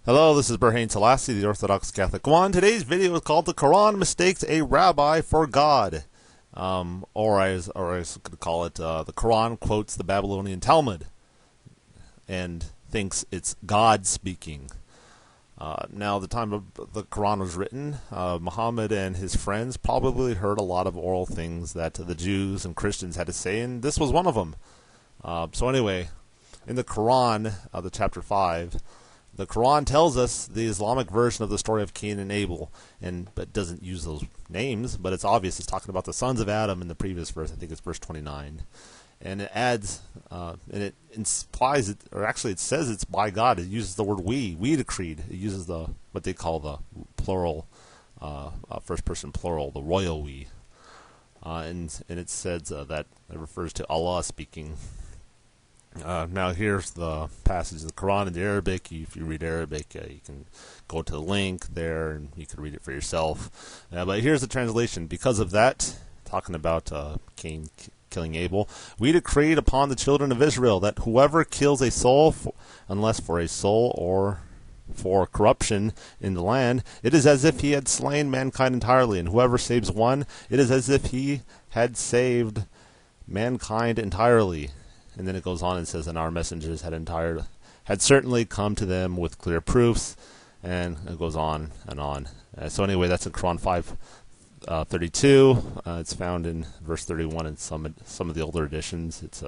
Hello, this is Berhain Selassie, the Orthodox Catholic one. Today's video is called "The Quran Mistakes a Rabbi for God," or as I could call it, the Quran quotes the Babylonian Talmud and thinks it's God speaking. Now, the time of the Quran was written, Muhammad and his friends probably heard a lot of oral things that the Jews and Christians had to say, and this was one of them. So anyway, in the Quran, the chapter 5, the Quran tells us the Islamic version of the story of Cain and Abel, but doesn't use those names, but it's obvious it's talking about the sons of Adam in the previous verse. I think it's verse 29. And it adds, and it implies it, or actually it says it's by God. It uses the word we decreed. It uses what they call the plural, first person plural, the royal we. And it says that it refers to Allah speaking. Now here's the passage of the Quran in the Arabic. If you read Arabic, you can go to the link there and you can read it for yourself. But here's the translation. Because of that, talking about Cain killing Abel, we decreed upon the children of Israel that whoever kills a soul, unless for a soul or for corruption in the land, it is as if he had slain mankind entirely, and whoever saves one, it is as if he had saved mankind entirely. And then it goes on and says, and our messengers had certainly come to them with clear proofs, and it goes on and on. So anyway, that's in Quran 5:32. It's found in verse 31 in some of the older editions. It's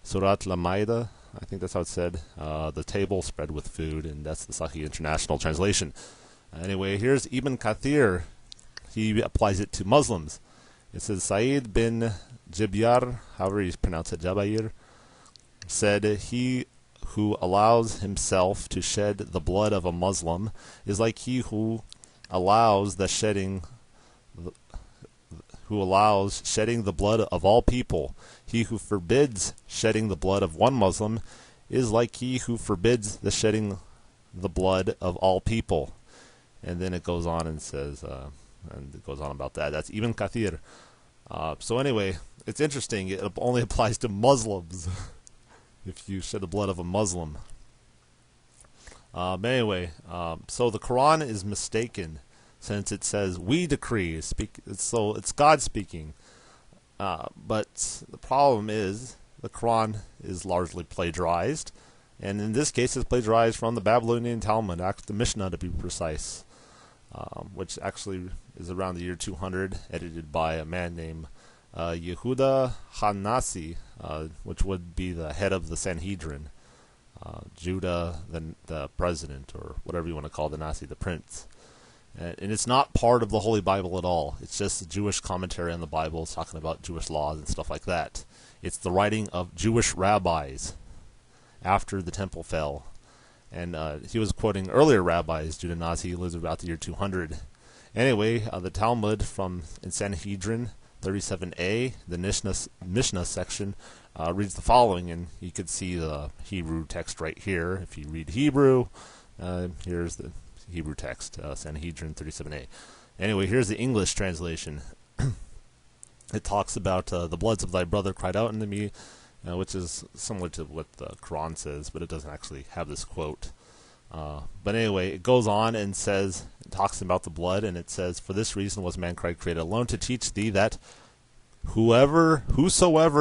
Surat Al-Ma'idah, I think that's how it's said. The table spread with food, and that's the Sahih International translation. Anyway, here's Ibn Kathir. He applies it to Muslims. It says, Sa'id bin Jibyar, however you pronounce it, Jabayr, said, he who allows himself to shed the blood of a Muslim is like he who allows shedding the blood of all people. He who forbids shedding the blood of one Muslim is like he who forbids the shedding the blood of all people. And then it goes on and says, and it goes on about that. That's Ibn Kathir. So anyway, it's interesting. It only applies to Muslims. If you shed the blood of a Muslim. But anyway, so the Quran is mistaken since it says we decree. So it's God speaking. But the problem is the Quran is largely plagiarized. And in this case, it's plagiarized from the Babylonian Talmud, the Mishnah to be precise, which actually is around the year 200, edited by a man named Yehuda Hanasi, which would be the head of the Sanhedrin. Judah, the president, or whatever you want to call the Nasi, the prince. And it's not part of the Holy Bible at all. It's just a Jewish commentary on the Bible. It's talking about Jewish laws and stuff like that. It's the writing of Jewish rabbis after the temple fell. And he was quoting earlier rabbis. Judah Nasi lives about the year 200. Anyway, the Talmud in Sanhedrin 37a, the Mishnah section, reads the following, and you could see the Hebrew text right here. If you read Hebrew, here's the Hebrew text, Sanhedrin 37a. Anyway, here's the English translation. It talks about the bloods of thy brother cried out unto me, which is similar to what the Quran says, but it doesn't actually have this quote. But anyway, it goes on and says, it talks about the blood, and it says, for this reason was mankind created alone, to teach thee that whosoever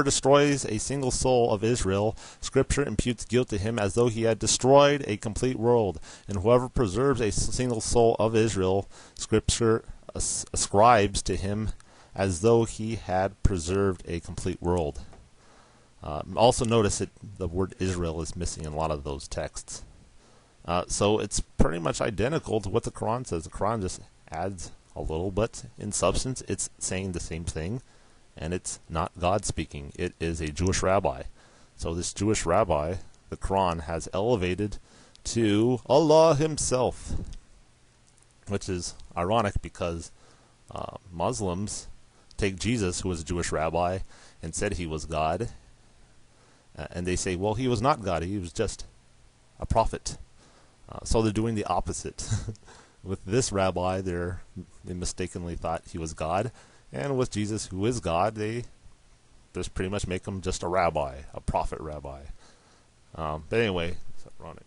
destroys a single soul of Israel, Scripture imputes guilt to him as though he had destroyed a complete world. And whoever preserves a single soul of Israel, Scripture ascribes to him as though he had preserved a complete world. Also notice the word Israel is missing in a lot of those texts. So it's pretty much identical to what the Quran says. The Quran just adds a little, but in substance it's saying the same thing, and it's not God speaking. It is a Jewish rabbi. So this Jewish rabbi, the Quran has elevated to Allah himself, which is ironic because Muslims take Jesus, who was a Jewish rabbi, and said he was God, and they say, well, he was not God, he was just a prophet. So they're doing the opposite. With this rabbi, they mistakenly thought he was God, and with Jesus, who is God, they just pretty much make him just a rabbi, a prophet rabbi. But anyway, it's ironic.